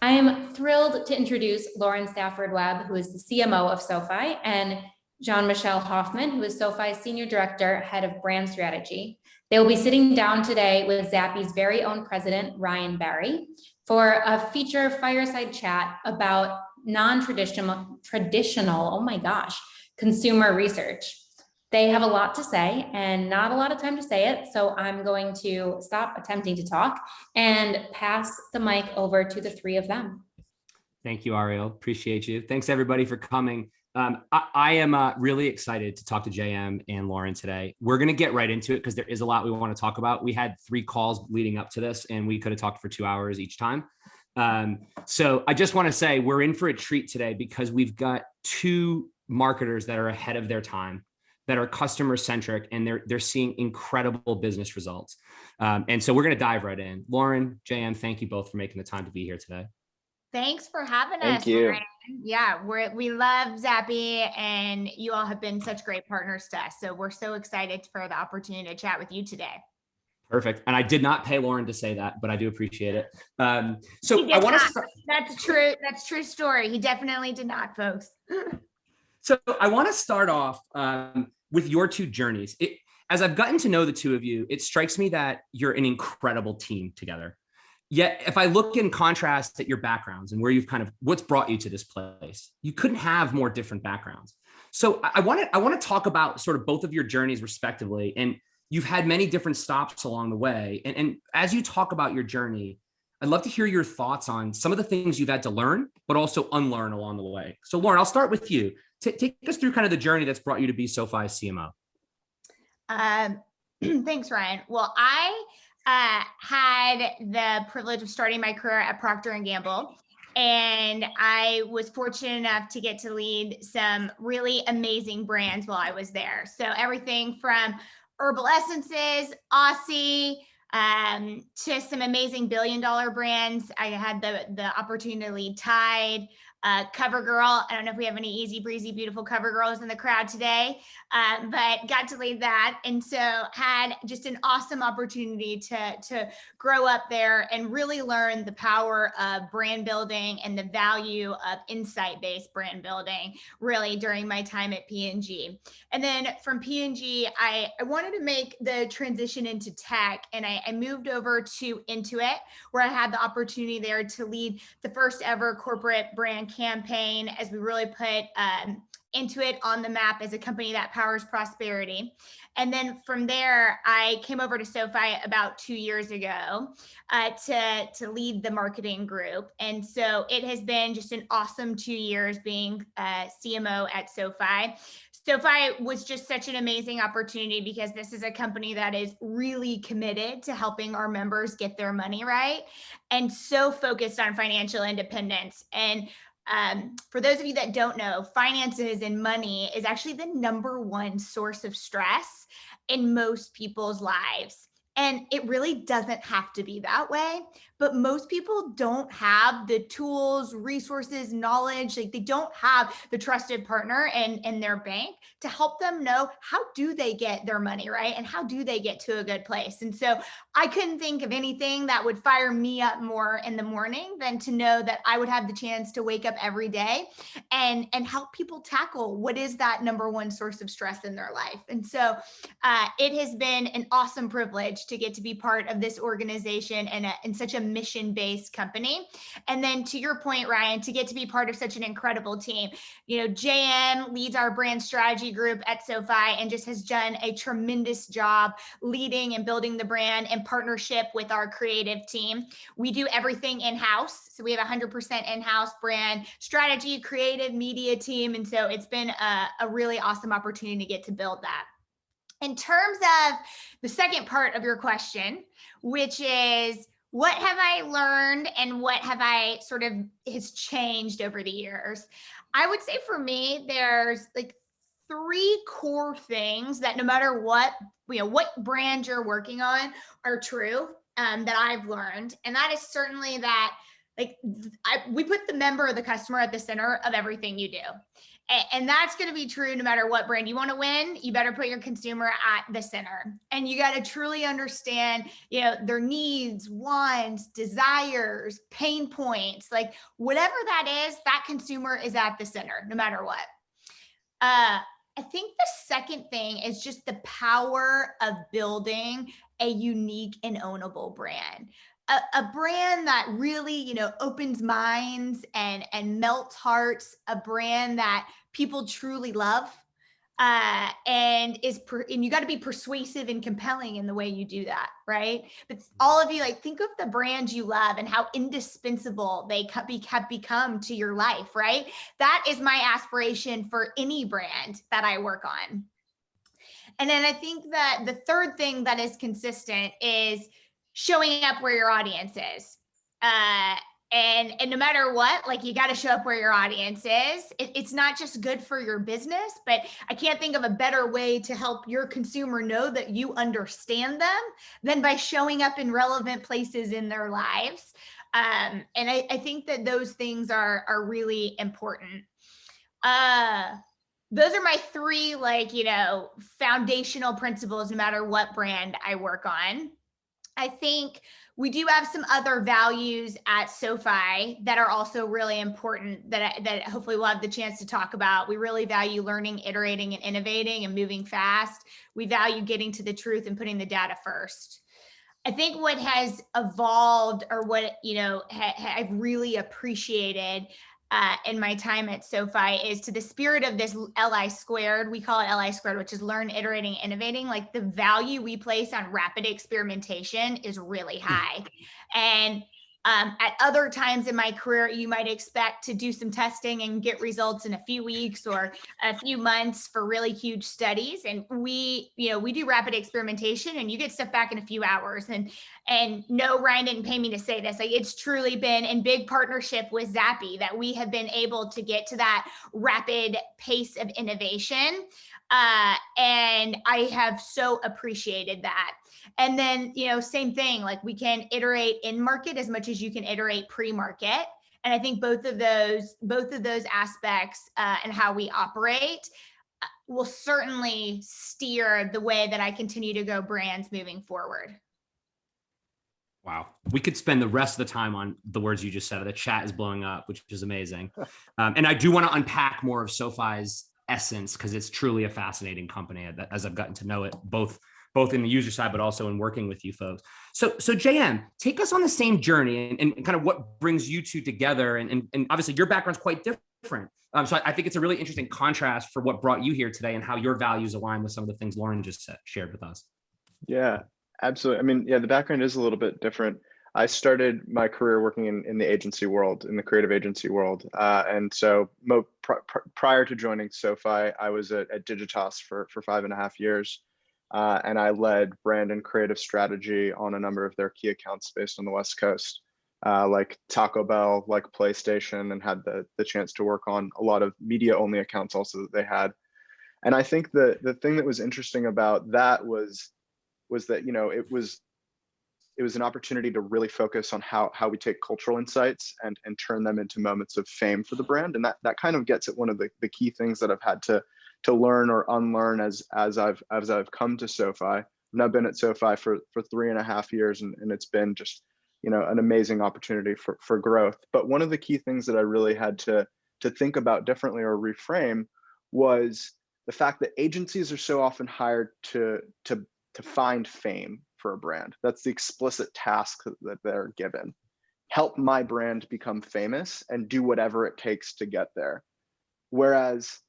I am thrilled to introduce Lauren Stafford Webb, who is the CMO of SoFi, and Jean-Michel Hoffman, who is SoFi's Senior Director, Head of Brand Strategy. They will be sitting down today with Zappy's very own president, Ryan Barry, for a feature fireside chat about non-traditional, oh my gosh, consumer research. They have a lot to say and not a lot of time to say it, so I'm going to stop attempting to talk and pass the mic over to the three of them. Thank you, Ariel. Appreciate you. Thanks, everybody, for coming. I am really excited to talk to JM and Lauren today. We're going to get right into it because there is a lot we want to talk about. We had 3 calls leading up to this, and we could have talked for 2 hours each time. So I just want to say we're in for a treat today because we've got 2 marketers that are ahead of their time, that are customer centric, and they're seeing incredible business results. And so we're going to dive right in. Lauren, JM, thank you both for making the time to be here today. Thank for having us. Thank you. Ryan. Yeah, we love Zappy, and you all have been such great partners to us. So we're so excited for the opportunity to chat with you today. Perfect. And I did not pay Lauren to say that, but I do appreciate it. So I want to. That's true. That's true story. He definitely did not, folks. So I want to start off with your 2 journeys. As I've gotten to know the 2 of you, it strikes me that you're an incredible team together. Yet, if I look in contrast at your backgrounds and where you've what's brought you to this place, you couldn't have more different backgrounds. So I want to talk about sort of both of your journeys respectively. And you've had many different stops along the way. And as you talk about your journey, I'd love to hear your thoughts on some of the things you've had to learn, but also unlearn along the way. So Lauren, I'll start with you. Take us through kind of the journey that's brought you to be SoFi's CMO. Thanks, Ryan. Well, I had the privilege of starting my career at Procter & Gamble, and I was fortunate enough to get to lead some really amazing brands while I was there. So everything from herbal essences, Aussie, to some amazing billion-dollar brands. I had the opportunity to lead Tide, CoverGirl. I don't know if we have any easy breezy, beautiful CoverGirls in the crowd today, but got to lead that. And so had just an awesome opportunity to grow up there and really learn the power of brand building and the value of insight-based brand building really during my time at P&G. And then from P&G, I wanted to make the transition into tech, and I moved over to Intuit, where I had the opportunity there to lead the first ever corporate brand campaign as we really put Intuit on the map as a company that powers prosperity. And then from there, I came over to SoFi about 2 years ago to lead the marketing group. And so it has been just an awesome 2 years being CMO at SoFi. SoFi was just such an amazing opportunity because this is a company that is really committed to helping our members get their money right and so focused on financial independence. And for those of you that don't know, finances and money is actually the #1 source of stress in most people's lives. And it really doesn't have to be that way, but most people don't have the tools, resources, knowledge, like they don't have the trusted partner in their bank to help them know how do they get their money right and how do they get to a good place. And so I couldn't think of anything that would fire me up more in the morning than to know that I would have the chance to wake up every day and help people tackle what is that #1 source of stress in their life. And so it has been an awesome privilege to get to be part of this organization and such a mission-based company. And then to your point, Ryan, to get to be part of such an incredible team. You know, JM leads our brand strategy group at SoFi and just has done a tremendous job leading and building the brand in partnership with our creative team. We do everything in-house. So we have 100% in-house brand strategy, creative media team. And so it's been a really awesome opportunity to get to build that. In terms of the second part of your question, which is what have I learned and what have I sort of has changed over the years? I would say for me, there's like 3 core things that no matter what brand you're working on are true that I've learned. And that is certainly that we put the member or the customer at the center of everything you do. And that's going to be true no matter what brand you want to win. You better put your consumer at the center, and you got to truly understand, their needs, wants, desires, pain points, like whatever that is, that consumer is at the center no matter what. I think the second thing is just the power of building a unique and ownable brand. A brand that really, opens minds and melts hearts, a brand that people truly love, and you got to be persuasive and compelling in the way you do that, right? But all of you, like, think of the brands you love and how indispensable they have become to your life, right? That is my aspiration for any brand that I work on. And then I think that the third thing that is consistent is showing up where your audience is. And no matter what, like, you got to show up where your audience is. It's not just good for your business, but I can't think of a better way to help your consumer know that you understand them than by showing up in relevant places in their lives. And I think that those things are really important. Those are my three, foundational principles, no matter what brand I work on. I think we do have some other values at SoFi that are also really important that hopefully we'll have the chance to talk about. We really value learning, iterating, and innovating and moving fast. We value getting to the truth and putting the data first. I think what has evolved, or what, I've really appreciated in my time at SoFi, is to the spirit of this LI squared. We call it LI squared, which is learn, iterating, innovating. Like, the value we place on rapid experimentation is really high. And at other times in my career, you might expect to do some testing and get results in a few weeks or a few months for really huge studies. And we do rapid experimentation, and you get stuff back in a few hours. And no, Ryan didn't pay me to say this. Like, it's truly been in big partnership with Zappy that we have been able to get to that rapid pace of innovation. And I have so appreciated that. And then, same thing, like, we can iterate in market as much as you can iterate pre-market. And I think both of those aspects and how we operate will certainly steer the way that I continue to go brands moving forward. Wow. We could spend the rest of the time on the words you just said. The chat is blowing up, which is amazing. And I do want to unpack more of SoFi's essence, because it's truly a fascinating company as I've gotten to know it, both in the user side, but also in working with you folks. So JM, take us on the same journey and kind of what brings you two together. And obviously your background's quite different. So I think it's a really interesting contrast for what brought you here today and how your values align with some of the things Lauren just shared with us. Yeah, absolutely. I mean, the background is a little bit different. I started my career working in the agency world, in the creative agency world. And so prior to joining SoFi, I was at Digitas for 5.5 years. And I led brand and creative strategy on a number of their key accounts based on the West Coast, like Taco Bell, like PlayStation, and had the chance to work on a lot of media only accounts also that they had. And I think the thing that was interesting about that was that, it was an opportunity to really focus on how we take cultural insights and turn them into moments of fame for the brand. And that kind of gets at one of the key things that I've had to learn or unlearn as I've come to SoFi. I've now been at SoFi for 3.5 years, and it's been just, an amazing opportunity for growth. But one of the key things that I really had to think about differently or reframe was the fact that agencies are so often hired to find fame for a brand. That's the explicit task that they're given. Help my brand become famous and do whatever it takes to get there. Whereas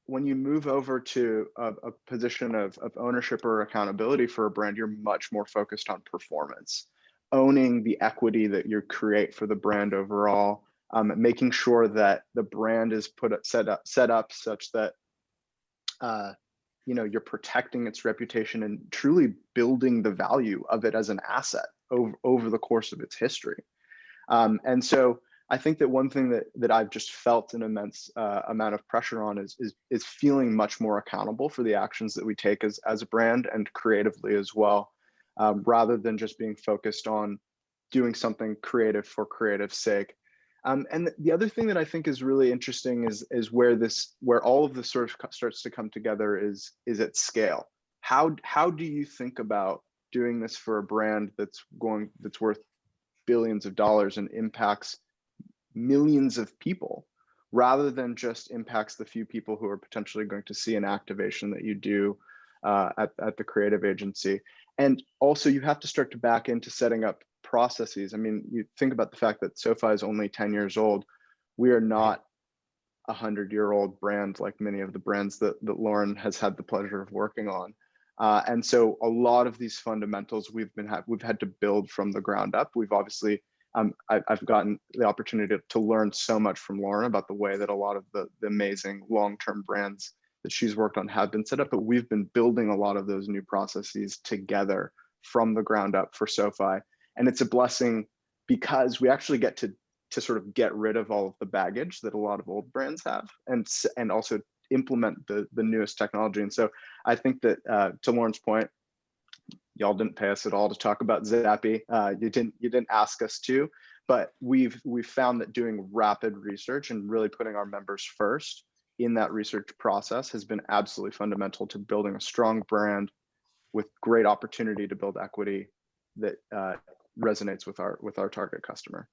when you move over to a position of ownership or accountability for a brand, you're much more focused on performance, owning the equity that you create for the brand overall, making sure that the brand is set up such that you're protecting its reputation and truly building the value of it as an asset over the course of its history. And so I think that one thing that I've just felt an immense amount of pressure on is feeling much more accountable for the actions that we take as a brand and creatively as well, rather than just being focused on doing something creative for creative's sake. And the other thing that I think is really interesting is where all of this sort of starts to come together is at scale. How do you think about doing this for a brand that's worth billions of dollars and impacts millions of people, rather than just impacts the few people who are potentially going to see an activation that you do at the creative agency? And also, you have to start to back into setting up processes. I mean, you think about the fact that SoFi is only 10 years old. We are not a 100-year-old brand like many of the brands that Lauren has had the pleasure of working on. And so a lot of these fundamentals we've had to build from the ground up. We've obviously, I've gotten the opportunity to learn so much from Lauren about the way that a lot of the amazing long-term brands that she's worked on have been set up, but we've been building a lot of those new processes together from the ground up for SoFi. And it's a blessing because we actually get to sort of get rid of all of the baggage that a lot of old brands have, and also implement the newest technology. And so I think that to Lauren's point, y'all didn't pay us at all to talk about Zappy. You didn't ask us to, but we've found that doing rapid research and really putting our members first in that research process has been absolutely fundamental to building a strong brand with great opportunity to build equity that resonates with our target customer.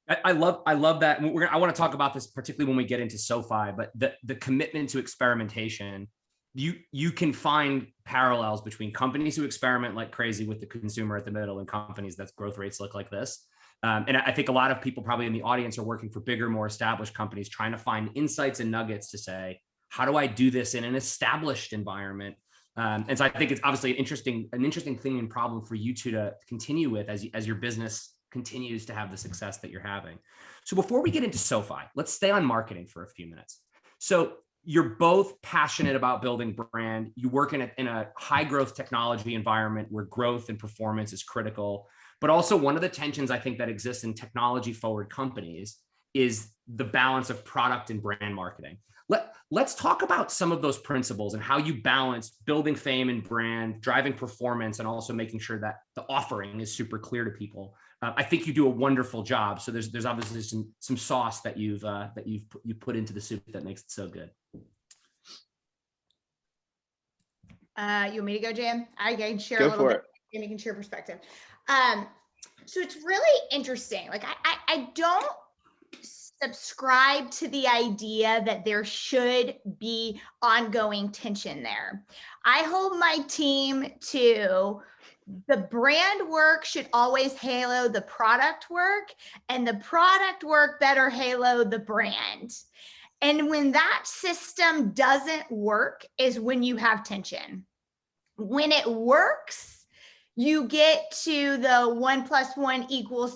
I love that. I want to talk about this particularly when we get into SoFi, but the commitment to experimentation, you can find parallels between companies who experiment like crazy with the consumer at the middle and companies that's growth rates look like this. And I think a lot of people probably in the audience are working for bigger, more established companies, trying to find insights and nuggets to say, how do I do this in an established environment? And so I think it's obviously an interesting thing and problem for you two to continue with as your business continues to have the success that you're having. So before we get into SoFi, let's stay on marketing for a few minutes. So you're both passionate about building brand. You work in a high growth technology environment where growth and performance is critical. But also one of the tensions I think that exists in technology forward companies is the balance of product and brand marketing. Let's talk about some of those principles and how you balance building fame and brand, driving performance, and also making sure that the offering is super clear to people. I think you do a wonderful job. So there's obviously some sauce that you put into the soup that makes it so good. You want me to go, Jam? I can share Go a little for bit. it. Jam, you can share perspective. So it's really interesting. Like I don't subscribe to the idea that there should be ongoing tension there. I hold my team to the brand work should always halo the product work, and the product work better halo the brand. And when that system doesn't work is when you have tension. When it works, you get to the 1 + 1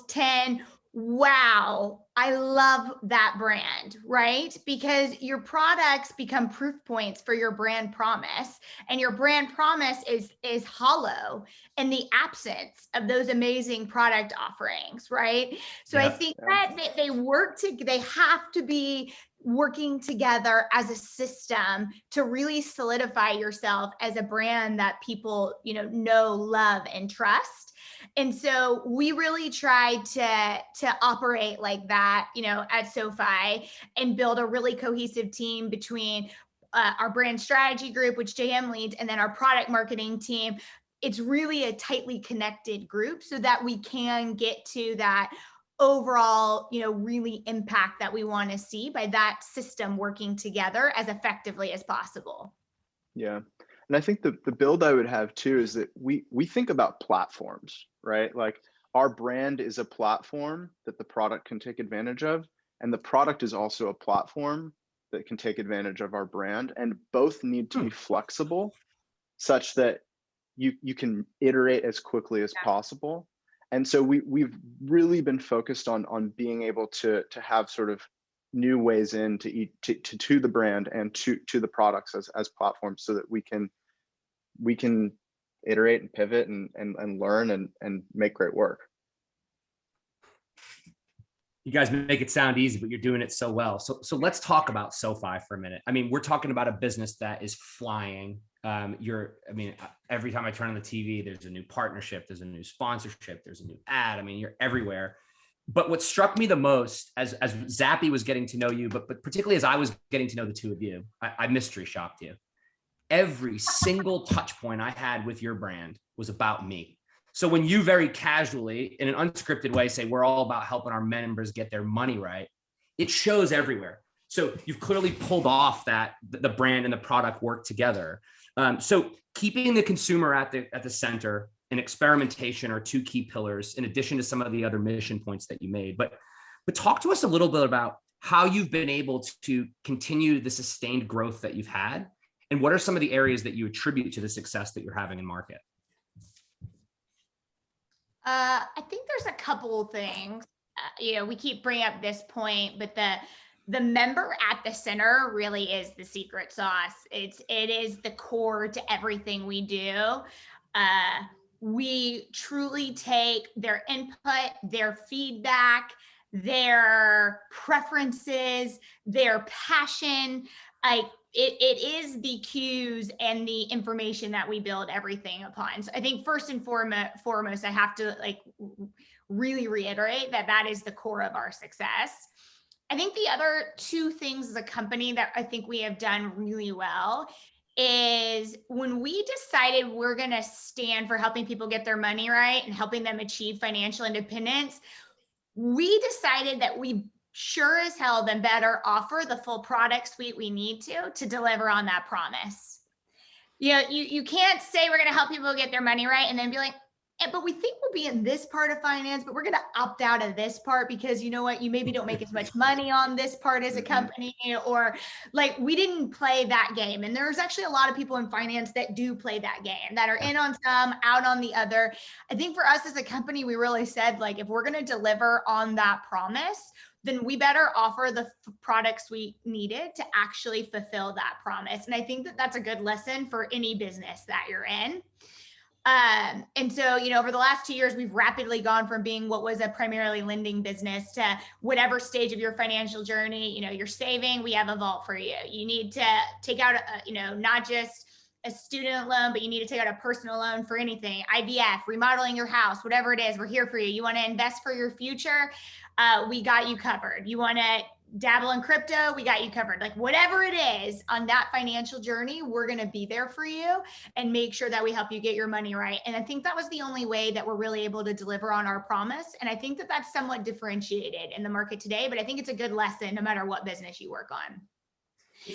= 10. Wow, I love that brand, right? Because your products become proof points for your brand promise, and your brand promise is hollow in the absence of those amazing product offerings, right? So I think that they have to be working together as a system to really solidify yourself as a brand that people, know, love, and trust. And so we really tried to operate like that, at SoFi, and build a really cohesive team between our brand strategy group, which JM leads, and then our product marketing team. It's really a tightly connected group so that we can get to that overall, really impact that we want to see by that system working together as effectively as possible. Yeah. And I think the build I would have too is that we think about platforms, right? Like our brand is a platform that the product can take advantage of, and the product is also a platform that can take advantage of our brand, and both need to be flexible such that you can iterate as quickly as possible. And so we've really been focused on being able to have sort of new ways in to the brand and to the products as platforms, so that we can iterate and pivot and learn and make great work. You guys make it sound easy, but you're doing it so well. So let's talk about SoFi for a minute. I mean, we're talking about a business that is flying. Every time I turn on the TV, there's a new partnership, there's a new sponsorship, there's a new ad. I mean, you're everywhere. But what struck me the most as Zappy was getting to know you, but particularly as I was getting to know the two of you, I mystery shopped you. Every single touch point I had with your brand was about me. So when you very casually, in an unscripted way, say we're all about helping our members get their money right, it shows everywhere. So you've clearly pulled off that the brand and the product work together. So keeping the consumer at the center and experimentation are two key pillars, in addition to some of the other mission points that you made. But talk to us a little bit about how you've been able to continue the sustained growth that you've had, and what are some of the areas that you attribute to the success that you're having in market? I think there's a couple of things. We keep bringing up this point, but the member at the center really is the secret sauce. It is the core to everything we do. We truly take their input, their feedback, their preferences, their passion. It is the cues and the information that we build everything upon. So I think first and foremost, I have to really reiterate that is the core of our success. I think the other two things as a company that I think we have done really well is when we decided we're going to stand for helping people get their money right and helping them achieve financial independence, we decided that we sure as hell then better offer the full product suite we need to deliver on that promise. You can't say we're going to help people get their money right and then be like, but we think we'll be in this part of finance, but we're going to opt out of this part because you know what, you maybe don't make as much money on this part as a company, or we didn't play that game. And there's actually a lot of people in finance that do play that game, that are in on some, out on the other. I think for us as a company, we really said, if we're going to deliver on that promise, then we better offer the products we needed to actually fulfill that promise. And I think that that's a good lesson for any business that you're in. And so, over the last 2 years, we've rapidly gone from being what was a primarily lending business to whatever stage of your financial journey, you're saving, we have a vault for you. You need to take out, not just a student loan, but you need to take out a personal loan for anything, IVF, remodeling your house, whatever it is, we're here for you. You want to invest for your future? We got you covered. You want to dabble in crypto? We got you covered. Whatever it is on that financial journey, we're going to be there for you and make sure that we help you get your money right. And I think that was the only way that we're really able to deliver on our promise. And I think that that's somewhat differentiated in the market today, but I think it's a good lesson no matter what business you work on.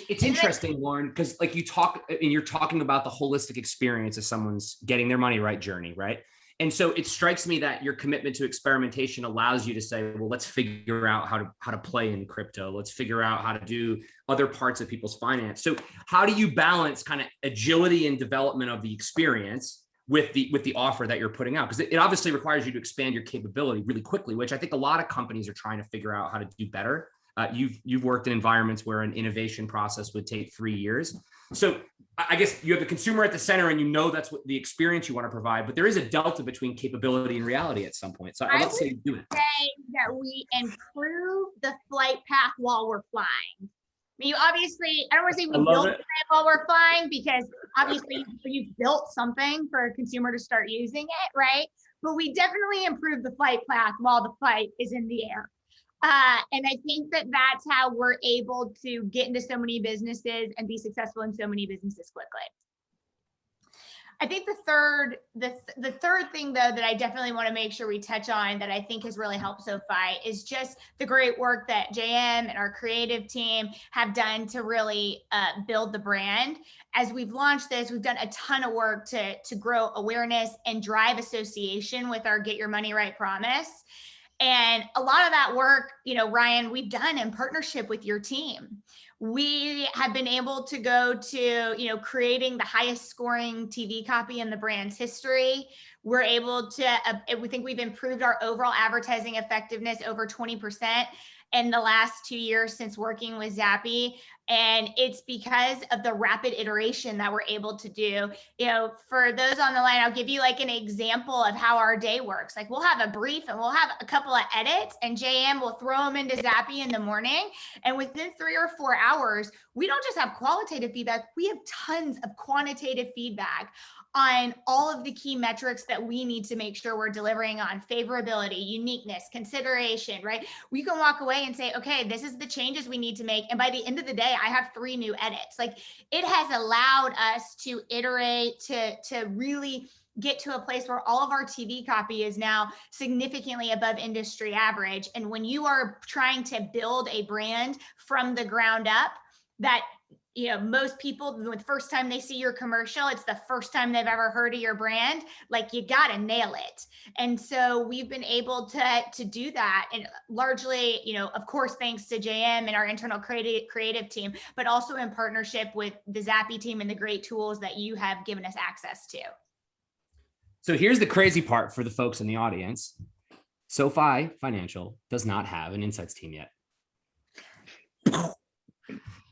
It's interesting, Lauren, because you're talking about the holistic experience of someone's getting their money right journey, right? And so it strikes me that your commitment to experimentation allows you to say, well, let's figure out how to play in crypto. Let's figure out how to do other parts of people's finance. So how do you balance kind of agility and development of the experience with the offer that you're putting out? Because it obviously requires you to expand your capability really quickly, which I think a lot of companies are trying to figure out how to do better. You've worked in environments where an innovation process would take 3 years. So I guess you have the consumer at the center and that's what the experience you want to provide, but there is a delta between capability and reality at some point. So I would say do it. Say that we improve the flight path while we're flying. Obviously, I don't want to say we build it while we're flying, because obviously you've built something for a consumer to start using it, right? But we definitely improve the flight path while the flight is in the air. And I think that that's how we're able to get into so many businesses and be successful in so many businesses quickly. I think the third thing, though, that I definitely want to make sure we touch on that I think has really helped SoFi is just the great work that JM and our creative team have done to really build the brand. As we've launched this, we've done a ton of work to grow awareness and drive association with our Get Your Money Right promise. And a lot of that work, Ryan, we've done in partnership with your team. We have been able to go to, creating the highest scoring TV copy in the brand's history. We're able to, we think we've improved our overall advertising effectiveness over 20% in the last 2 years since working with Zappy. And it's because of the rapid iteration that we're able to do. For those on the line, I'll give you like an example of how our day works. Like we'll have a brief and we'll have a couple of edits, and JM will throw them into Zappy in the morning. And within 3 or 4 hours, we don't just have qualitative feedback, we have tons of quantitative feedback on all of the key metrics that we need to make sure we're delivering on: favorability, uniqueness, consideration, right? We can walk away and say, okay, this is the changes we need to make. And by the end of the day, I have 3 new edits. Like, it has allowed us to iterate, to really get to a place where all of our TV copy is now significantly above industry average. And when you are trying to build a brand from the ground up, that most people, the first time they see your commercial, it's the first time they've ever heard of your brand. Like, you got to nail it. And so we've been able to do that. And largely, of course, thanks to JM and our internal creative team, but also in partnership with the Zappy team and the great tools that you have given us access to. So here's the crazy part for the folks in the audience. SoFi Financial does not have an insights team yet.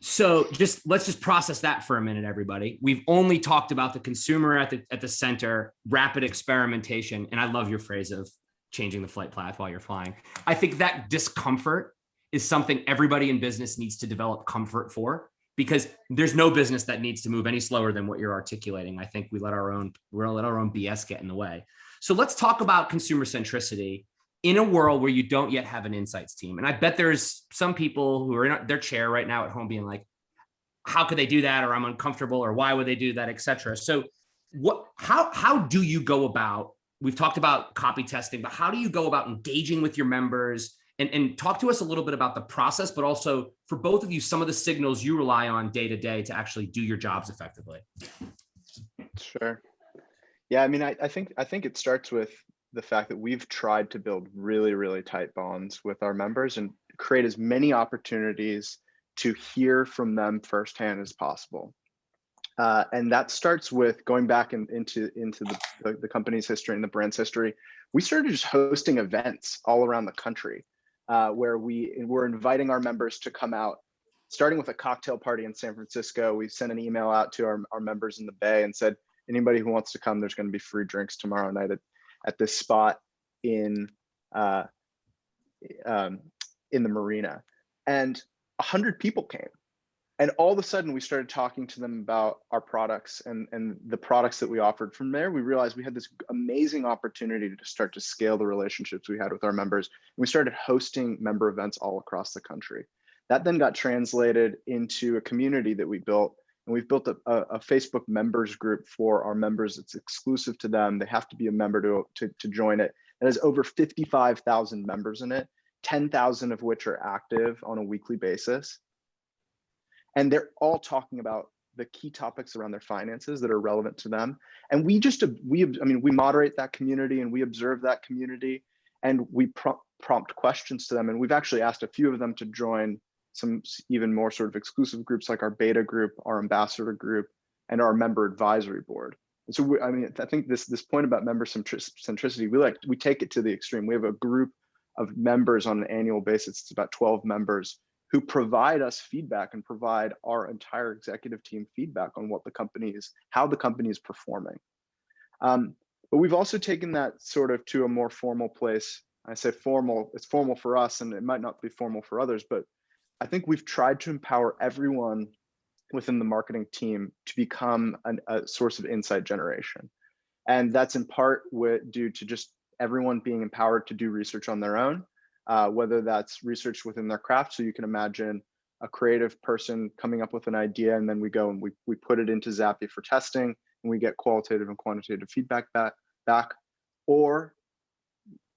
So let's just process that for a minute, everybody. We've only talked about the consumer at the center, rapid experimentation. And I love your phrase of changing the flight path while you're flying. I think that discomfort is something everybody in business needs to develop comfort for, because there's no business that needs to move any slower than what you're articulating. I think we'll let our own BS get in the way. So let's talk about consumer centricity in a world where you don't yet have an insights team. And I bet there's some people who are in their chair right now at home being like, how could they do that? Or I'm uncomfortable, or why would they do that, et cetera. So how do you go about, we've talked about copy testing, but how do you go about engaging with your members? And talk to us a little bit about the process, but also for both of you, some of the signals you rely on day to day to actually do your jobs effectively. Sure. Yeah, I mean, I think it starts with the fact that we've tried to build really, really tight bonds with our members and create as many opportunities to hear from them firsthand as possible. And that starts with going back into the company's history and the brand's history. We started just hosting events all around the country where we were inviting our members to come out, starting with a cocktail party in San Francisco. We sent an email out to our members in the Bay and said, anybody who wants to come, there's going to be free drinks tomorrow night at this spot in the marina. And 100 people came. And all of a sudden, we started talking to them about our products and the products that we offered. From there, we realized we had this amazing opportunity to start to scale the relationships we had with our members. And we started hosting member events all across the country. That then got translated into a community that we built. And we've built a Facebook members group for our members. It's exclusive to them. They have to be a member to join it. It has over 55,000 members in it, 10,000 of which are active on a weekly basis. And they're all talking about the key topics around their finances that are relevant to them. And we moderate that community and we observe that community, and we prompt questions to them. And we've actually asked a few of them to join some even more sort of exclusive groups like our beta group, our ambassador group, and our member advisory board. And so I think this point about member centricity, we take it to the extreme. We have a group of members on an annual basis. It's about 12 members who provide us feedback and provide our entire executive team feedback on how the company is performing. But we've also taken that sort of to a more formal place. I say formal, it's formal for us and it might not be formal for others, but I think we've tried to empower everyone within the marketing team to become a source of insight generation. And that's in part due to just everyone being empowered to do research on their own, whether that's research within their craft. So you can imagine a creative person coming up with an idea, and then we go and we put it into Zappy for testing, and we get qualitative and quantitative feedback back. Or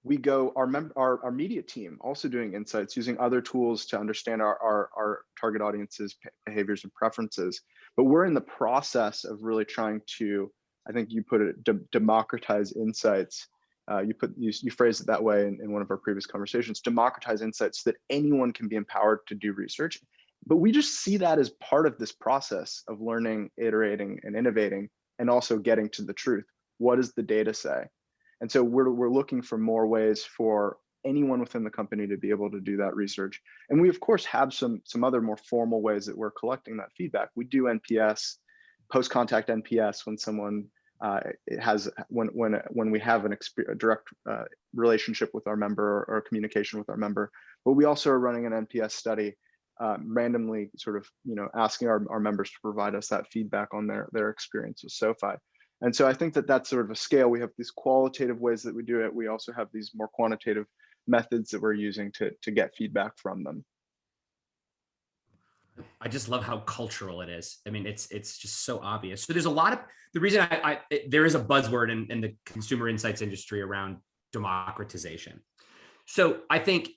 we go, our media team also doing insights using other tools to understand our target audience's behaviors and preferences. But we're in the process of really trying to, I think you put it, democratize insights. You phrased it that way in one of our previous conversations, democratize insights so that anyone can be empowered to do research. But we just see that as part of this process of learning, iterating, and innovating, and also getting to the truth. What does the data say? And so we're looking for more ways for anyone within the company to be able to do that research. And we of course have some other more formal ways that we're collecting that feedback. We do NPS, post-contact NPS when someone when we have a direct relationship with our member or communication with our member. But we also are running an NPS study, randomly sort of, asking our members to provide us that feedback on their experience with SoFi. And so I think that that's sort of a scale. We have these qualitative ways that we do it. We also have these more quantitative methods that we're using to get feedback from them. I just love how cultural it is. I mean, it's just so obvious. So there's a lot of, the reason there is a buzzword in the consumer insights industry around democratization. So I think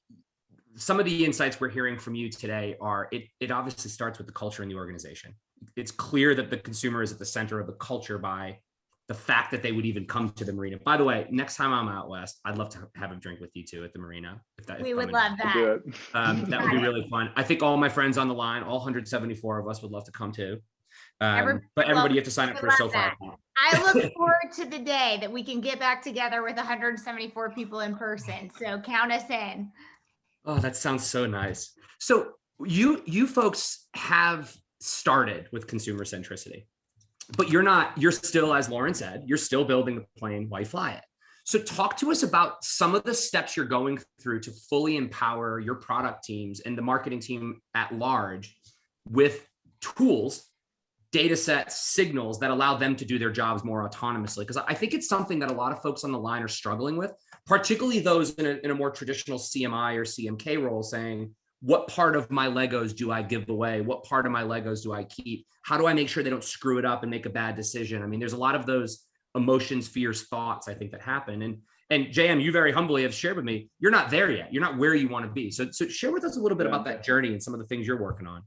some of the insights we're hearing from you today are, it obviously starts with the culture in the organization. It's clear that the consumer is at the center of the culture by the fact that they would even come to the marina. By the way, next time I'm out west, I'd love to have a drink with you two at the marina. We would love that. That would be really fun. I think all my friends on the line, all 174 of us, would love to come too. But everybody, you have to sign up for a SoFi account. I look forward to the day that we can get back together with 174 people in person. So count us in. Oh, that sounds so nice. So you folks have started with consumer centricity, but you're still, as Lauren said, you're still building the plane while you fly it. So talk to us about some of the steps you're going through to fully empower your product teams and the marketing team at large with tools, data sets, signals that allow them to do their jobs more autonomously. Because I think it's something that a lot of folks on the line are struggling with, particularly those in a more traditional CMI or CMK role, saying, what part of my Legos do I give away? What part of my Legos do I keep? How do I make sure they don't screw it up and make a bad decision? I mean, there's a lot of those emotions, fears, thoughts, I think, that happen. And JM, you very humbly have shared with me, you're not there yet. You're not where you want to be. So share with us a little bit about that journey and some of the things you're working on.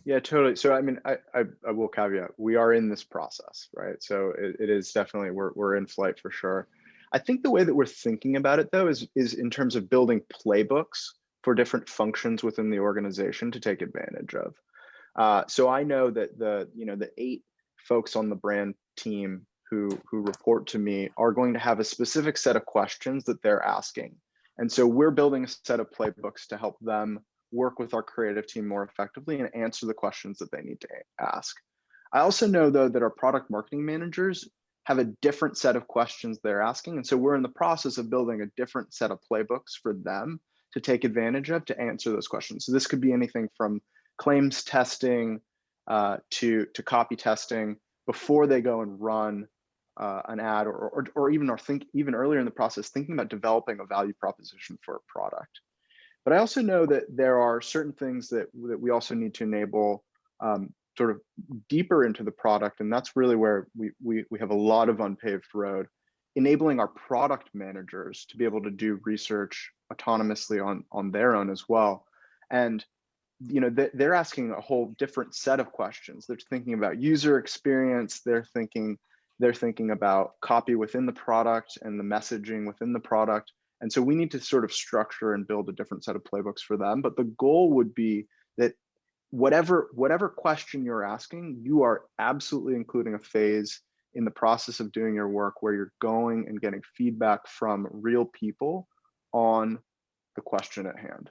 Yeah, totally. So, I mean, I will caveat, we are in this process, right? So it is definitely, we're in flight for sure. I think the way that we're thinking about it, though, is in terms of building playbooks for different functions within the organization to take advantage of. So I know that the 8 folks on the brand team who report to me are going to have a specific set of questions that they're asking. And so we're building a set of playbooks to help them work with our creative team more effectively and answer the questions that they need to ask. I also know, though, that our product marketing managers have a different set of questions they're asking. And so we're in the process of building a different set of playbooks for them to take advantage of to answer those questions. So this could be anything from claims testing to copy testing before they go and run an ad, or even earlier in the process, thinking about developing a value proposition for a product. But I also know that there are certain things that we also need to enable sort of deeper into the product, and that's really where we have a lot of unpaved road, enabling our product managers to be able to do research autonomously on their own as well. And they're asking a whole different set of questions. They're thinking about user experience. They're thinking about copy within the product and the messaging within the product. And so we need to sort of structure and build a different set of playbooks for them. But the goal would be that whatever question you're asking, you are absolutely including a phase in the process of doing your work where you're going and getting feedback from real people on the question at hand.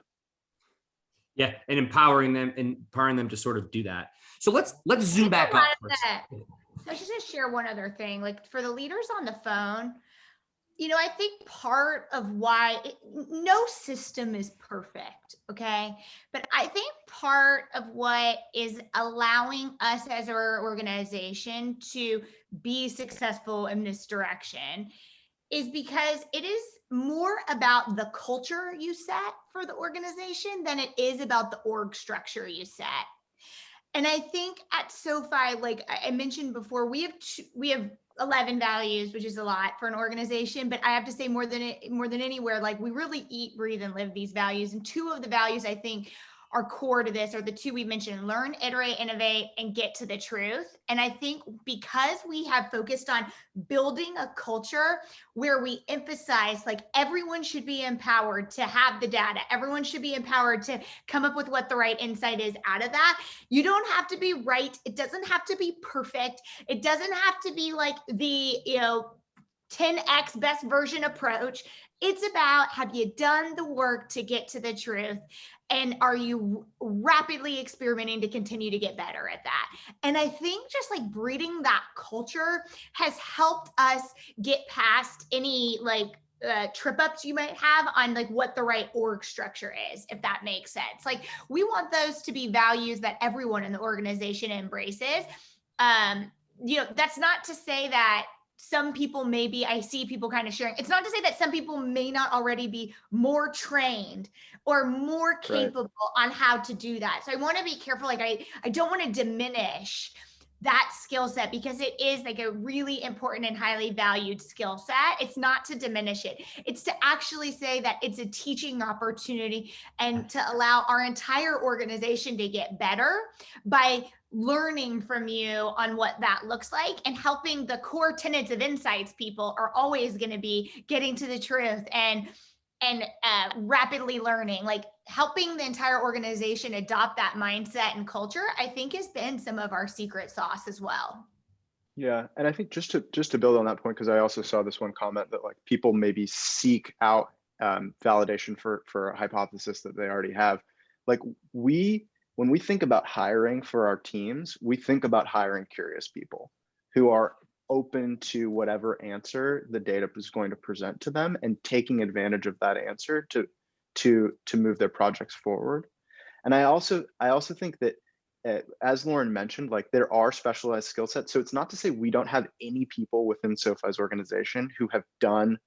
Yeah, and empowering them to sort of do that. So let's zoom back up. I should just share one other thing. Like, for the leaders on the phone, I think part of why no system is perfect, okay? But I think part of what is allowing us as our organization to be successful in this direction is because it is more about the culture you set for the organization than it is about the org structure you set. And I think at SoFi, like I mentioned before, we have 11 values, which is a lot for an organization, but I have to say more than anywhere, like, we really eat, breathe, and live these values. And 2 of the values I think are core to this are the 2 we mentioned: learn, iterate, innovate, and get to the truth. And I think because we have focused on building a culture where we emphasize, like, everyone should be empowered to have the data, everyone should be empowered to come up with what the right insight is out of that. You don't have to be right. It doesn't have to be perfect. It doesn't have to be like the, 10x best version approach. It's about, have you done the work to get to the truth? And are you rapidly experimenting to continue to get better at that? And I think just like breeding that culture has helped us get past any trip ups you might have on like what the right org structure is, if that makes sense. Like, we want those to be values that everyone in the organization embraces. That's not to say that some people maybe, I see people kind of sharing, it's not to say that some people may not already be more trained or more capable on how to do that. So I want to be careful. Like, I don't want to diminish that skill set, because it is like a really important and highly valued skill set. It's not to diminish it. It's to actually say that it's a teaching opportunity and to allow our entire organization to get better by learning from you on what that looks like, and helping the core tenets of insights people are always going to be getting to the truth and rapidly learning, like helping the entire organization adopt that mindset and culture, I think has been some of our secret sauce as well. Yeah, and I think just to build on that point, because I also saw this one comment that like people maybe seek out validation for a hypothesis that they already have. Like, when we think about hiring for our teams, we think about hiring curious people who are open to whatever answer the data is going to present to them, and taking advantage of that answer to move their projects forward. And I also think that, as Lauren mentioned, like, there are specialized skill sets. So it's not to say we don't have any people within SoFi's organization who have done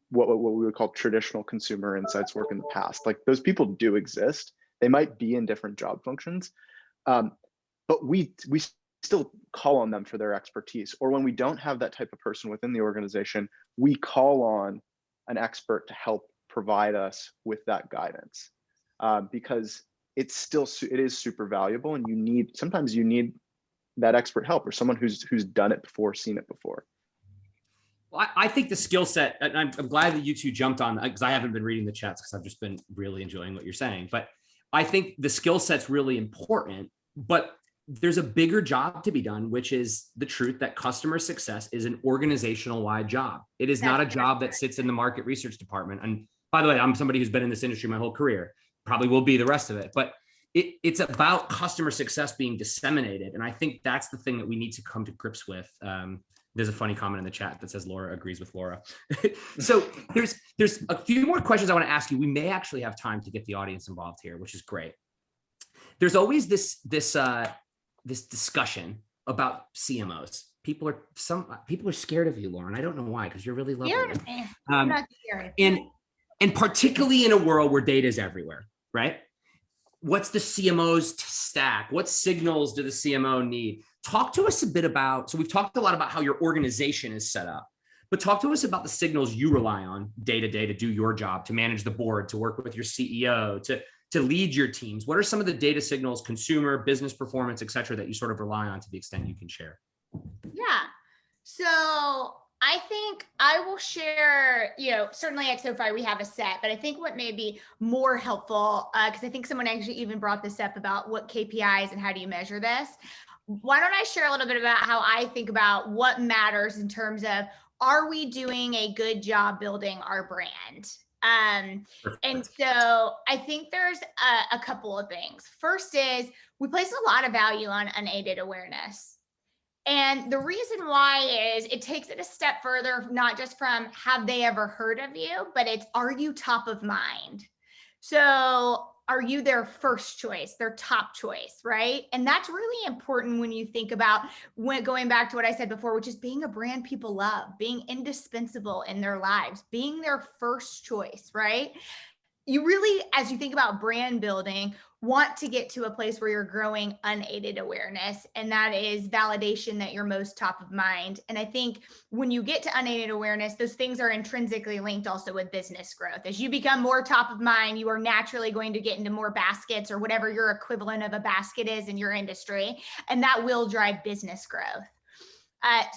what we would call traditional consumer insights work in the past. Like, those people do exist. They might be in different job functions, but we still call on them for their expertise. Or when we don't have that type of person within the organization, we call on an expert to help provide us with that guidance, because it is super valuable, and sometimes you need that expert help, or someone who's done it before, seen it before. Well, I think the skill set, and I'm glad that you two jumped on, because I haven't been reading the chats because I've just been really enjoying what you're saying. But I think the skill set's really important, but there's a bigger job to be done, which is the truth that customer success is an organizational wide job. It is not a job that sits in the market research department. And by the way, I'm somebody who's been in this industry my whole career, probably will be the rest of it, but it's about customer success being disseminated. And I think that's the thing that we need to come to grips with. There's a funny comment in the chat that says Laura agrees with Laura. So there's a few more questions I want to ask you. We may actually have time to get the audience involved here, which is great. There's always this discussion about CMOs. People are scared of you, Lauren. I don't know why, because you're really lovely. I'm not scared. And particularly in a world where data is everywhere, right? What's the CMO's stack? What signals do the CMO need? Talk to us a bit about, so we've talked a lot about how your organization is set up, but talk to us about the signals you rely on day to day to do your job, to manage the board, to work with your CEO, to lead your teams. What are some of the data signals, consumer, business performance, et cetera, that you sort of rely on to the extent you can share? Yeah. So I think I will share, certainly at SoFi we have a set, but I think what may be more helpful, because I think someone actually even brought this up about what KPIs and how do you measure this. Why don't I share a little bit about how I think about what matters in terms of, are we doing a good job building our brand? And so I think there's a couple of things. First is, we place a lot of value on unaided awareness. And the reason why is it takes it a step further, not just from have they ever heard of you, but it's, are you top of mind? So are you their first choice, their top choice, right? And that's really important when you think about going back to what I said before, which is being a brand people love, being indispensable in their lives, being their first choice, right? You really, as you think about brand building, want to get to a place where you're growing unaided awareness. And that is validation that you're most top of mind. And I think when you get to unaided awareness, those things are intrinsically linked also with business growth. As you become more top of mind, you are naturally going to get into more baskets, or whatever your equivalent of a basket is in your industry. And that will drive business growth.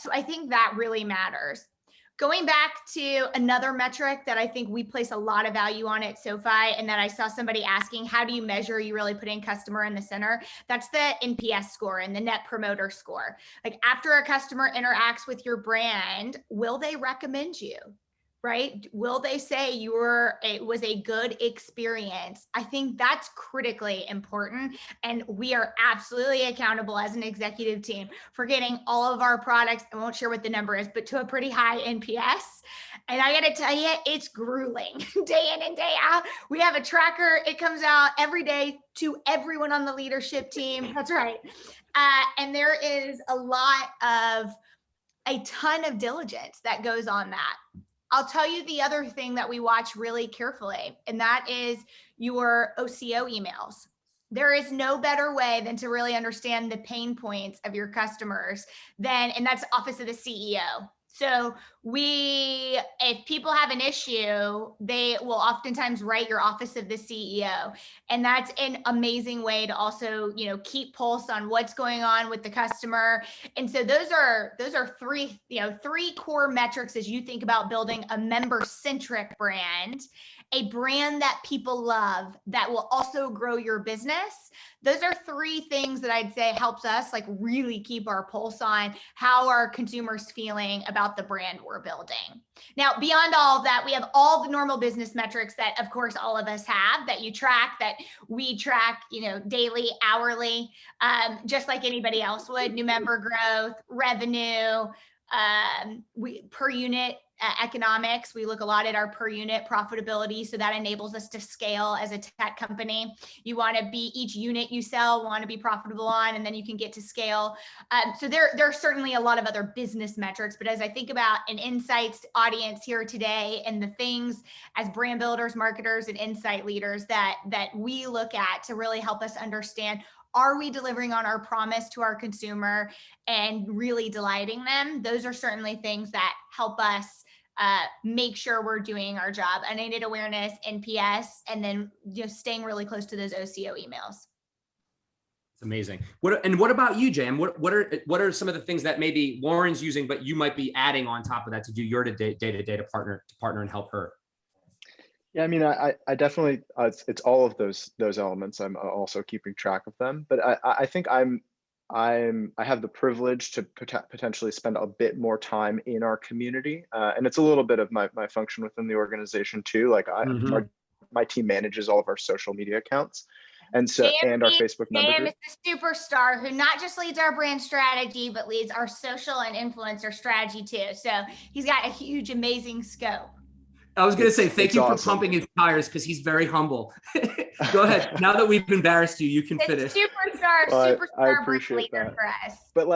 So I think that really matters. Going back to another metric that I think we place a lot of value on at SoFi, and that I saw somebody asking, how do you measure you really putting customer in the center? That's the NPS score and the Net Promoter Score. Like, after a customer interacts with your brand, will they recommend you? Right? Will they say it was a good experience? I think that's critically important. And we are absolutely accountable as an executive team for getting all of our products, I won't share what the number is, but to a pretty high NPS. And I got to tell you, it's grueling day in and day out. We have a tracker. It comes out every day to everyone on the leadership team. That's right. And there is a ton of diligence that goes on that. I'll tell you the other thing that we watch really carefully, and that is your OCO emails. There is no better way than to really understand the pain points of your customers and that's Office of the CEO. So if people have an issue, they will oftentimes write your Office of the CEO. And that's an amazing way to also, keep pulse on what's going on with the customer. And so those are three core metrics as you think about building a member-centric brand, a brand that people love that will also grow your business. Those are three things that I'd say helps us really keep our pulse on how are consumers feeling about the brand we're building. Now, beyond all of that, we have all the normal business metrics that, of course, all of us have that we track, daily, hourly, just like anybody else would. New member growth, revenue, per unit economics. We look a lot at our per unit profitability. So that enables us to scale as a tech company. You want to be each unit you sell, want to be profitable on, and then you can get to scale. So there are certainly a lot of other business metrics, but as I think about an insights audience here today and the things as brand builders, marketers, and insight leaders that we look at to really help us understand, are we delivering on our promise to our consumer and really delighting them? Those are certainly things that help us make sure we're doing our job. Unaided awareness, NPS, and then just staying really close to those OCO emails. It's amazing. What about you, Jay? What are some of the things that maybe Lauren's using, but you might be adding on top of that to do your day-to-day to partner and help her? Yeah, I mean, I definitely, it's all of those elements. I'm also keeping track of them, but I think I have the privilege to potentially spend a bit more time in our community, and it's a little bit of my function within the organization too. Like my team manages all of our social media accounts, and our Facebook member group. Is the superstar who not just leads our brand strategy, but leads our social and influencer strategy too. So he's got a huge, amazing scope. I was going to say, thank you for pumping his tires because he's very humble. Go ahead. Now that we've embarrassed you, you can finish. Superstar I appreciate leader that. for us. But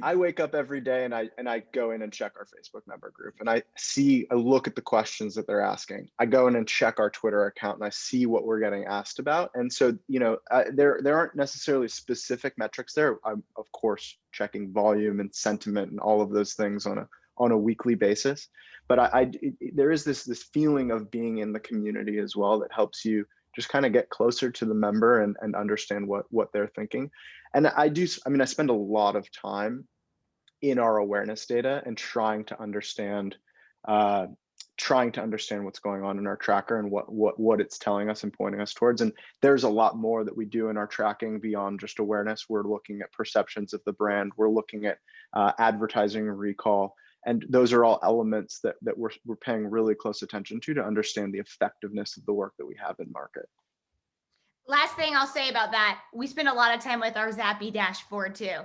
I wake up every day and I go in and check our Facebook member group and I look at the questions that they're asking. I go in and check our Twitter account and I see what we're getting asked about. And so, there aren't necessarily specific metrics there. I'm of course checking volume and sentiment and all of those things on a weekly basis. But there is this feeling of being in the community as well that helps you just kind of get closer to the member and understand what they're thinking. And I spend a lot of time in our awareness data and trying to understand what's going on in our tracker and what it's telling us and pointing us towards. And there's a lot more that we do in our tracking beyond just awareness. We're looking at perceptions of the brand. We're looking at advertising recall. And those are all elements that we're paying really close attention to understand the effectiveness of the work that we have in market. Last thing I'll say about that, we spend a lot of time with our Zappy dashboard too.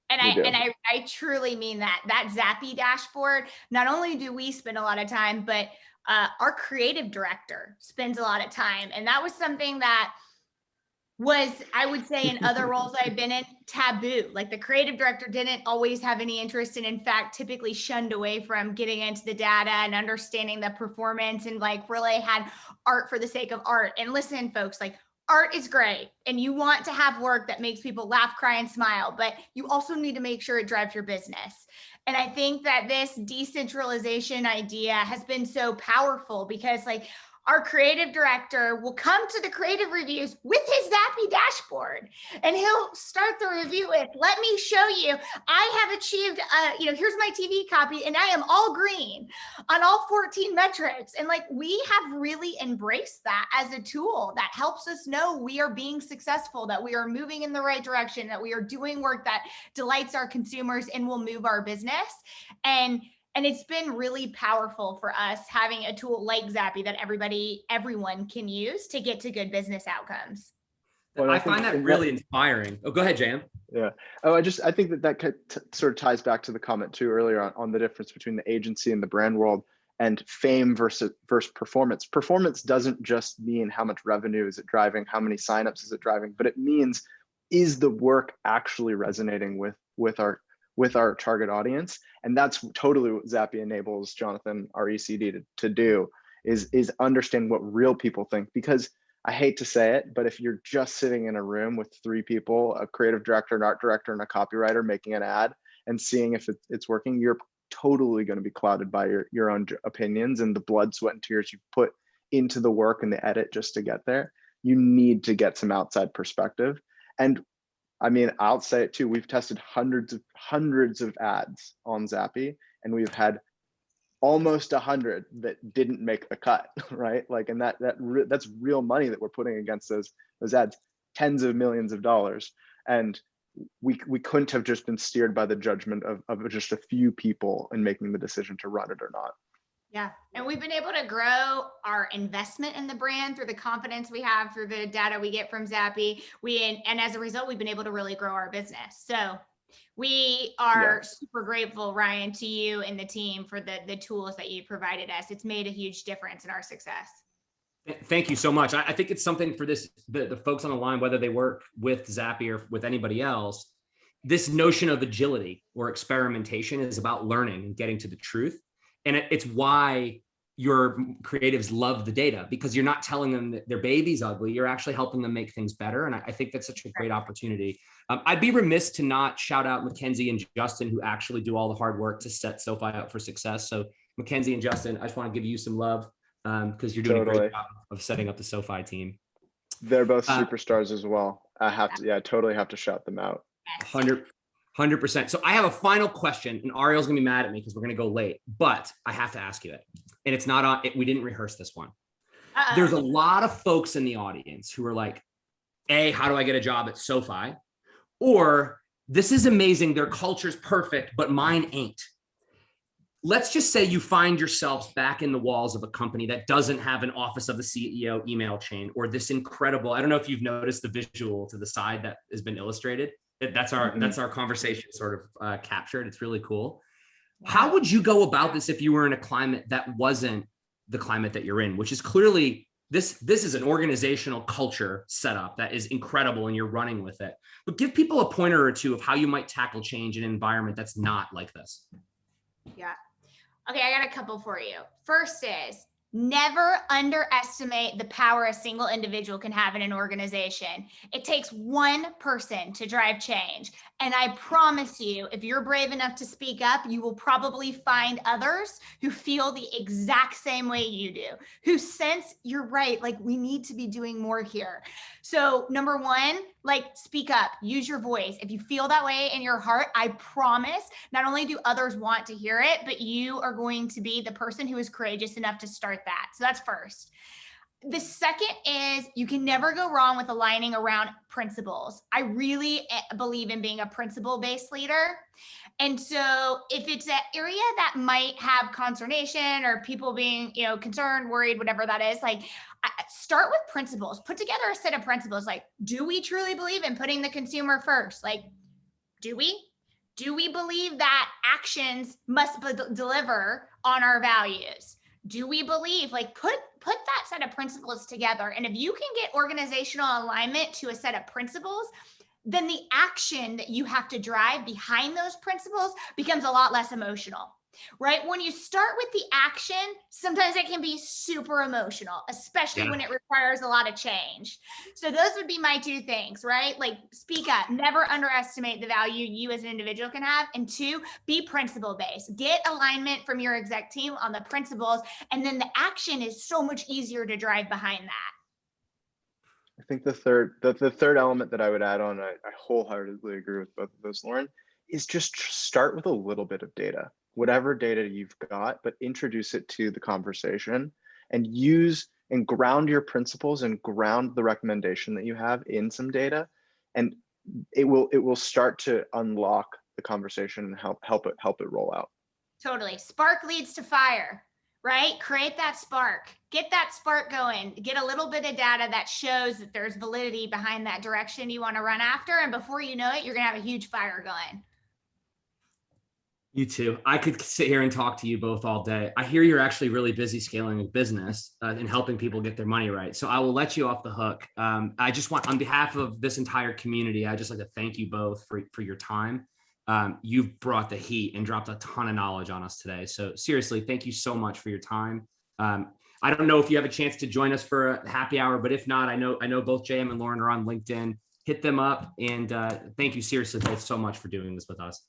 And I truly mean that Zappy dashboard, not only do we spend a lot of time, but our creative director spends a lot of time. And that was something that was, I would say, in other roles I've been in, taboo. Like the creative director didn't always have any interest and in fact, typically shunned away from getting into the data and understanding the performance and really had art for the sake of art. And listen, folks, art is great and you want to have work that makes people laugh, cry, and smile, but you also need to make sure it drives your business. And I think that this decentralization idea has been so powerful because our creative director will come to the creative reviews with his Zappy dashboard, and he'll start the review with, let me show you, I have achieved, here's my TV copy and I am all green on all 14 metrics. And like, we have really embraced that as a tool that helps us know we are being successful, that we are moving in the right direction, that we are doing work that delights our consumers and will move our business. And it's been really powerful for us having a tool like Zappy that everyone can use to get to good business outcomes. Well, I find that really inspiring. Oh, go ahead, Jan. Yeah. Oh, I think that sort of ties back to the comment too earlier on the difference between the agency and the brand world and fame versus performance. Performance doesn't just mean how much revenue is it driving, how many signups is it driving, but it means, is the work actually resonating with our target audience? And that's totally what Zappy enables Jonathan, our ECD, to do, is understand what real people think. Because I hate to say it, but if you're just sitting in a room with 3 people, a creative director, an art director, and a copywriter making an ad and seeing if it's working, you're totally going to be clouded by your own opinions and the blood, sweat, and tears you put into the work and the edit just to get there. You need to get some outside perspective. And I mean, I'll say it too. We've tested hundreds of ads on Zappy, and we've had almost 100 that didn't make the cut, right? Like, and that's real money that we're putting against those ads, tens of millions of dollars. And we couldn't have just been steered by the judgment of just a few people in making the decision to run it or not. Yeah. And we've been able to grow our investment in the brand through the confidence we have, through the data we get from Zappy. And as a result, we've been able to really grow our business. So we are super grateful, Ryan, to you and the team for the tools that you provided us. It's made a huge difference in our success. Thank you so much. I think it's something for the folks on the line, whether they work with Zappy or with anybody else, this notion of agility or experimentation is about learning and getting to the truth. And it's why your creatives love the data, because you're not telling them that their baby's ugly. You're actually helping them make things better. And I think that's such a great opportunity. I'd be remiss to not shout out Mackenzie and Justin, who actually do all the hard work to set SoFi up for success. So Mackenzie and Justin, I just want to give you some love because you're doing a great job of setting up the SoFi team. They're both superstars as well. I totally have to shout them out. 100%. So I have a final question, and Ariel's gonna be mad at me because we're gonna go late, but I have to ask you it. And it's not on, we didn't rehearse this one. There's a lot of folks in the audience who are like, A, how do I get a job at SoFi? Or this is amazing, their culture's perfect, but mine ain't. Let's just say you find yourselves back in the walls of a company that doesn't have an office of the CEO email chain, or this incredible, I don't know if you've noticed the visual to the side that has been illustrated. That's our conversation sort of captured. It's really cool. How would you go about this if you were in a climate that wasn't the climate that you're in, which is clearly this is an organizational culture setup that is incredible and you're running with it. But give people a pointer or two of how you might tackle change in an environment that's not like this. Yeah. Okay, I got a couple for you. First is, never underestimate the power a single individual can have in an organization. It takes one person to drive change. And I promise you, if you're brave enough to speak up, you will probably find others who feel the exact same way you do, who sense you're right, like we need to be doing more here. So number one, like speak up, use your voice. If you feel that way in your heart, I promise not only do others want to hear it, but you are going to be the person who is courageous enough to start that. So that's first. The second is you can never go wrong with aligning around principles. I really believe in being a principle-based leader. And so if it's an area that might have consternation or people being, concerned, worried, whatever that is, like start with principles, put together a set of principles. Like, do we truly believe in putting the consumer first? Like, do we? Do we believe that actions must deliver on our values? Do we believe, like, put that set of principles together? And if you can get organizational alignment to a set of principles, then the action that you have to drive behind those principles becomes a lot less emotional. right? When you start with the action, sometimes it can be super emotional, especially when it requires a lot of change. So those would be my two things, right? Like, speak up, never underestimate the value you as an individual can have. And two, be principle based. Get alignment from your exec team on the principles, and then the action is so much easier to drive behind that. I think the third element that I would add on, I wholeheartedly agree with both of those, Lauren, is just start with a little bit of data, whatever data you've got, but introduce it to the conversation and use and ground your principles and ground the recommendation that you have in some data, and it will start to unlock the conversation and help it roll out. Totally. Spark leads to fire, right? Create that spark, get that spark going, get a little bit of data that shows that there's validity behind that direction you want to run after. And before you know it, you're going to have a huge fire going. You too. I could sit here and talk to you both all day. I hear you're actually really busy scaling a business and helping people get their money right. So I will let you off the hook. I just want, on behalf of this entire community, I just like to thank you both for your time. You've brought the heat and dropped a ton of knowledge on us today. So seriously, thank you so much for your time. I don't know if you have a chance to join us for a happy hour, but if not, I know both JM and Lauren are on LinkedIn. Hit them up, and thank you seriously both so much for doing this with us.